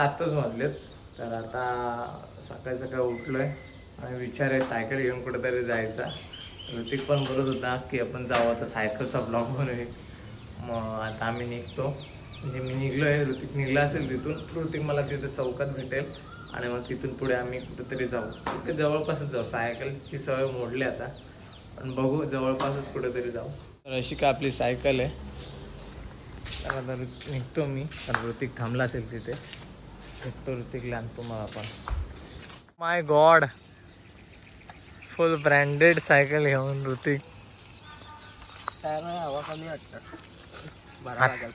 7च वाजलेत. तर आता सकाळी सकाळी उठलो आहे आणि विचार आहे सायकल घेऊन कुठेतरी जायचा. ऋतिक पण बोलत होता की आपण जाऊ आता सायकलचा ब्लॉग बनवू. मग आता आम्ही निघतो. म्हणजे मी निघलो आहे, ऋतिक निघला असेल तिथून. ऋतिक मला तिथे चौकात भेटेल आणि मग तिथून पुढे आम्ही कुठेतरी जाऊ. तिथे जवळपासच जाऊ. सायकलची सवय मोडली आता, पण बघू जवळपासच कुठेतरी जाऊ. तर अशी काय आपली सायकल आहे. तर आता निघतो मी. तर ऋतिक थांबला असेल तिथे. निघतो, ऋतिकला आणतो मग आपण. माय गॉड, फुल ब्रँडेड सायकल घेऊन ऋतिक. हवा कमी वाटतं.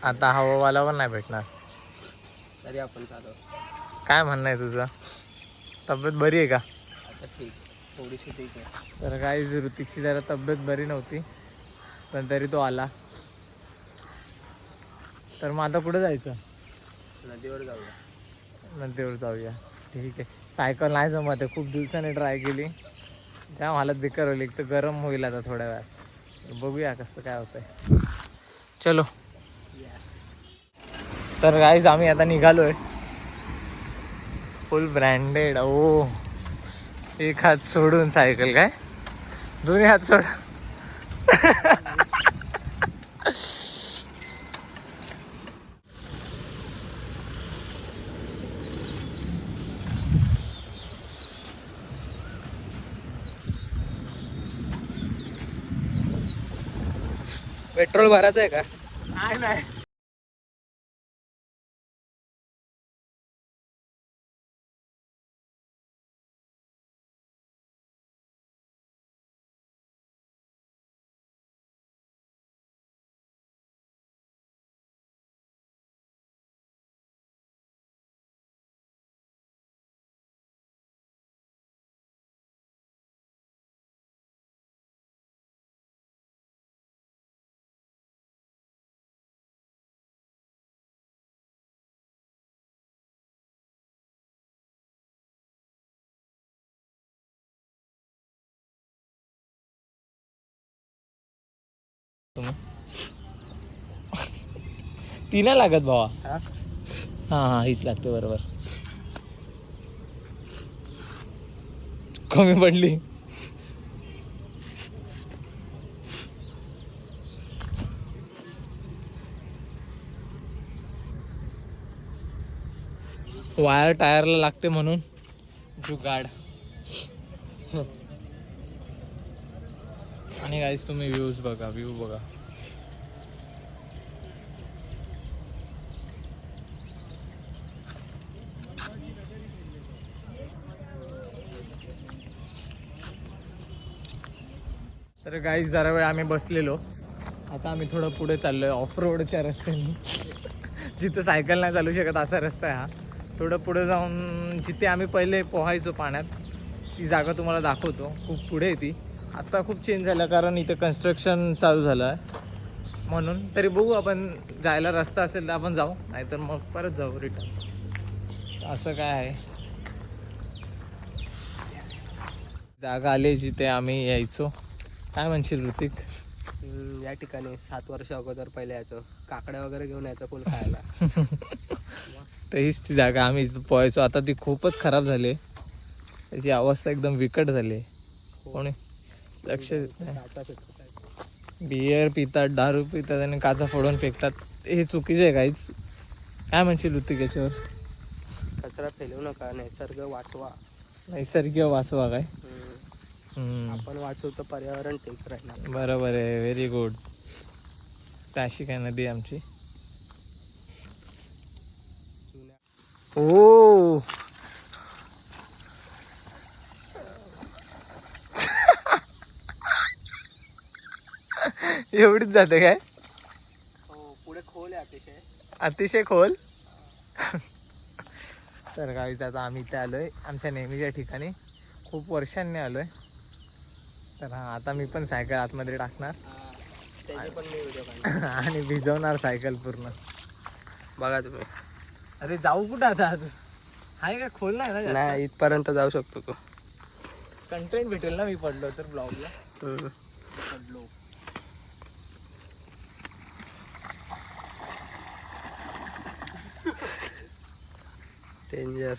आता हवावाला पण नाही भेटणार. तरी आपण चालू. काय म्हणणं आहे तुझं? तब्येत बरी आहे का? आता ठीक, थोडीशी ठीक आहे. तर काहीच ऋतिकची जरा तब्येत बरी नव्हती, पण तरी तो आला. तर मग आता कुठं जायचं? नदीवर जाऊया. नदीवर जाऊया, ठीक आहे. सायकल नाही जमत आहे, खूप दिवसाने ट्राय केली. जाम हालत बेकार होईल. एक तर गरम होईल आता थोड्या वेळात. बघूया कसं काय होतंय. चलो. तर गाईज आम्ही आता निघालोय. फुल ब्रँडेड. ओ, एक हात सोडून सायकल काय? दोन्ही हात सोड. पेट्रोल भरायचं आहे का? नाही. ती नाही लागत भावा. हा हीच लागते बरोबर. कमी पडली. वायर टायरला लागते म्हणून जुगाड. आणि गाईस तुम्ही व्ह्यूज बघा, व्ह्यू बघा. तर गाईस जरा वेळ आम्ही बसलेलो. आता आम्ही थोडं पुढे चाललोय ऑफ रोडच्या रस्त्याने. जिथं सायकल नाही चालू शकत असा रस्ता आहे हा. थोडं पुढे जाऊन जिथे आम्ही पहिले पोहायचो पाण्यात, ती जागा तुम्हाला दाखवतो. खूप पुढे आहे ती. आता खूप चेंज झालं कारण इथे कन्स्ट्रक्शन चालू झालं आहे म्हणून. तरी बघू, आपण जायला रस्ता असेल तर आपण जाऊ, नाहीतर मग परत जाऊ रिटर्न. असं काय आहे, जागा आली जिथे आम्ही यायचो. काय म्हणशील ऋतिक? या ठिकाणी 7 वर्ष अगोदर पहिले यायचो. काकड्या वगैरे घेऊन यायचो फुल खायला. तर हीच ती जागा आम्ही पोहायचो. आता ती खूपच खराब झाली. त्याची अवस्था एकदम विकट झाली. कोणी लक्ष देत नाही. बियर पितात, दारू पितात आणि काचा फोडून फेकतात. हे चुकीचे आहे काहीच. काय म्हणशील ऋतिक याच्यावर? कचरा फैलवू नका, निसर्ग वाचवा. नैसर्गिक वाचवा काय? आपण वाचवू तर पर्यावरण ठीक राहणार. बरोबर आहे, व्हेरी गुड. अशी काय नदी आमची. ओ एवढीच जाते काय? हो, पुढे खोल आहे अतिशय. अतिशय खोल. तर गावीच आता आम्ही इथे आलोय आमच्या नेहमीच्या ठिकाणी. खूप वर्षांनी आलोय. तर हा, आता मी पण सायकल आतमध्ये टाकणार. त्याचे पण मी व्हिडिओ काढणार. आणि भिजवणार सायकल पूर्ण. बघा तुम्ही. अरे जाऊ कुठं आता? आहे का खोल नाही ना? नाही, इथपर्यंत जाऊ शकतो तो. कंटेंट भेटेल ना मी पडलो तर ब्लॉगला. पडलो. डेंजर.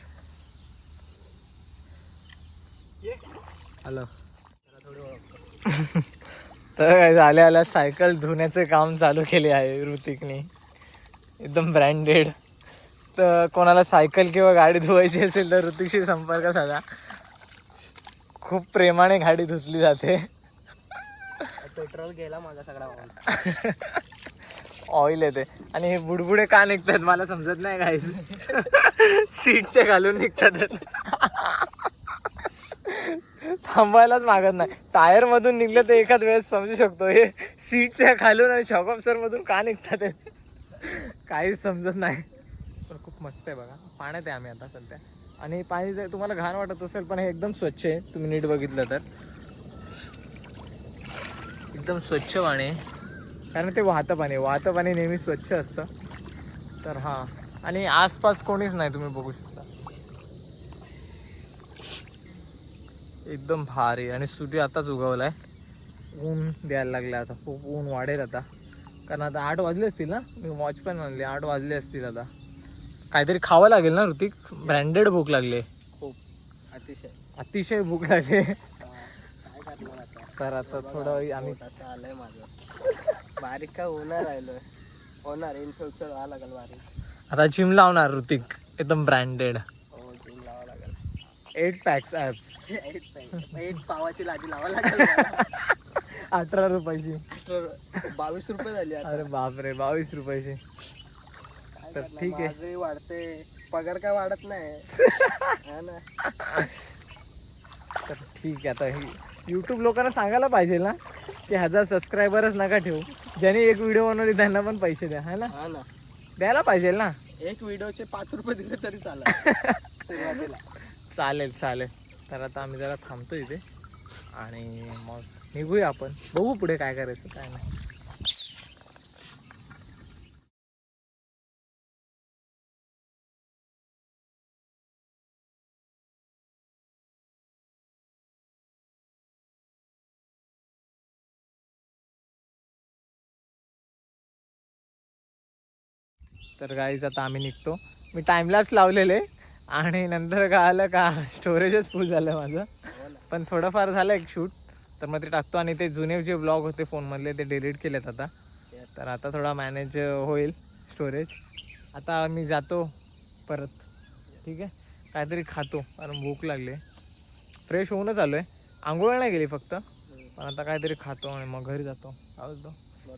हॅलो. तर काय झाले आल्या सायकल धुण्याचे काम चालू केले आहे ऋतिकने. एकदम ब्रँडेड. तर कोणाला सायकल किंवा गाडी धुवायची असेल तर ऋतिकशी संपर्क साधा. खूप प्रेमाने गाडी धुतली जाते. पेट्रोल गेला माझा सगळा. ऑइल येते आणि हे बुडबुडे का निघतात मला समजत नाही काही. सीटच्या घालून निघतात. थांबायलाच मागत नाही. टायर मधून निघलं तर एखाद वेळेस समजू शकतो. हे सीटच्या खालून आणि शॉक ऑब्झर्वर मधून का निघतात काहीच समजत नाही. पण खूप मस्त आहे बघा. पाण्यात आहे आम्ही आता सध्या. आणि पाणी जर तुम्हाला घाण वाटत असेल पण हे एकदम स्वच्छ आहे. तुम्ही नीट बघितलं तर एकदम स्वच्छ पाणी आहे. कारण ते वाहतं पाणी नेहमी स्वच्छ असतं. तर हां. आणि आसपास कोणीच नाही तुम्ही बघू शकता. एकदम भारी. आणि सूर्य आताच उगवलाय. ऊन द्यायला लागलं आता. खूप ऊन वाढेल आता. कारण आता 8 वाजले असतील ना. मी वॉच पण आणली. 8 वाजले असतील आता. काहीतरी खावं लागेल ना ऋतिक. ब्रँडेड भूक लागले. खूप अतिशय भूक लागली. काय करणार आता. तर आता थोडं आम्ही आता आलंय माझं. बारीक काय होणार राहिलोय. होणार इन फ्युचर व्हावं लागेल बारीक. आता जिम लावणार ऋतिक. एकदम ब्रँडेड. हो जिम लावावं लागेल. 8 पॅक्स ॲप्स. 8 पावाची लादी लावावं लागेल. 18 रुपयाची. 22 रुपये झाली आता. अरे बापरे 22 रुपयाची. तर ठीक आहे. माझंही वाढते. पगार काय वाढत नाही. हा ना. तर ठीक आहे. आता यूट्यूब लोकांना सांगायला पाहिजे ना की 1000 सबस्क्रायबरच नका ठेवू. ज्यांनी एक व्हिडिओ बनवली त्यांना पण पैसे द्या. है ना. हा ना. द्यायला पाहिजे ना. एक व्हिडिओचे 5 रुपये दिले तरी चालेल. सुरुवातीला. चालेल. तर आता आम्ही जरा थांबतो इथे आणि मग निघूया आपण. बघू पुढे काय करायचं काय नाही. तर गाईज आता आम्ही निघतो. मी टाइमलॅप्स लावलेले आणि नंतर कळालं का स्टोरेजच फुल झालं माझं. पण थोडंफार झालं एक शूट. तर मग ते टाकतो. आणि ते जुने जे ब्लॉग होते फोनमधले ते डिलीट केलेत आता. तर आता थोडा मॅनेज होईल स्टोरेज. आता मी जातो परत. ठीक आहे. काहीतरी खातो कारण भूक लागली. फ्रेश होऊनच आलो आहे. आंघोळ नाही गेली फक्त. पण आता काहीतरी खातो आणि मग घरी जातो. आवडतो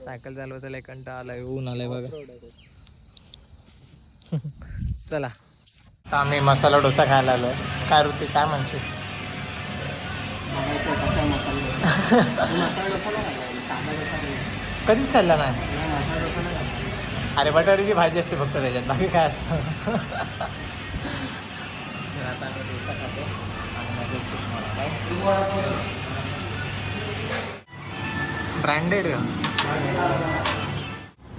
सायकल चालवायचा लय कंटाळा आलाय. ऊन आलाय बघा. चला आता आम्ही मसाला डोसा खायला आलोय. काय ऋती काय म्हणशील. बघायचं कसा मसाला डोसा. मसाला डोसा नाही खाल्ला. साधा डोसा खाल्ला. कधीच खाल्ला नाही. मसाला डोसा नाही खाल्ला. अरे बटाट्याची भाजी असते फक्त त्याच्यात बाकी काय असतं. आता आम्ही डोसा खातो ब्रँडेड.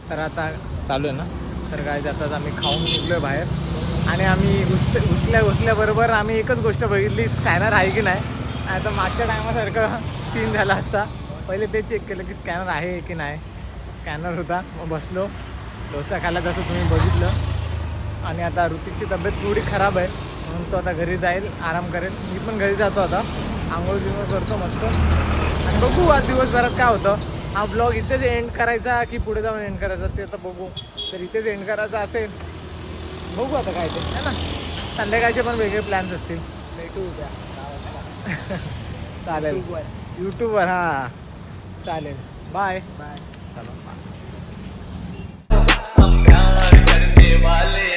तर आता चालू आहे ना. तर काय जातात आम्ही खाऊन निघलो आहे बाहेर. आणि आम्ही घुसल्याबरोबर आम्ही एकच गोष्ट बघितली स्कॅनर आहे की नाही. आता मागच्या टायमासारखं सीन झाला असता. पहिले ते चेक केलं की स्कॅनर आहे की नाही. स्कॅनर होता. मग बसलो डोसा खायला जसं तुम्ही बघितलं. आणि आता ऋतिकची तब्येत थोडी खराब आहे म्हणून तो आता घरी जाईल आराम करेल. मी पण घरी जातो आता. आंघोळ बिंघोळ करतो मस्त. आणि बघू आज दिवसभरात काय होतं. हा ब्लॉग इथेच एंड करायचा की पुढे जाऊन एंड करायचा ते आता बघू. तर इथेच एंड करायचा असेल बघू आता काय ते है ना. संध्याकाळचे पण वेगळे प्लॅन्स असतील. भेटू उद्या 10 वाजता. चालेल यूट्यूबवर. हां चालेल. बाय. बाय. चलो. करने वाले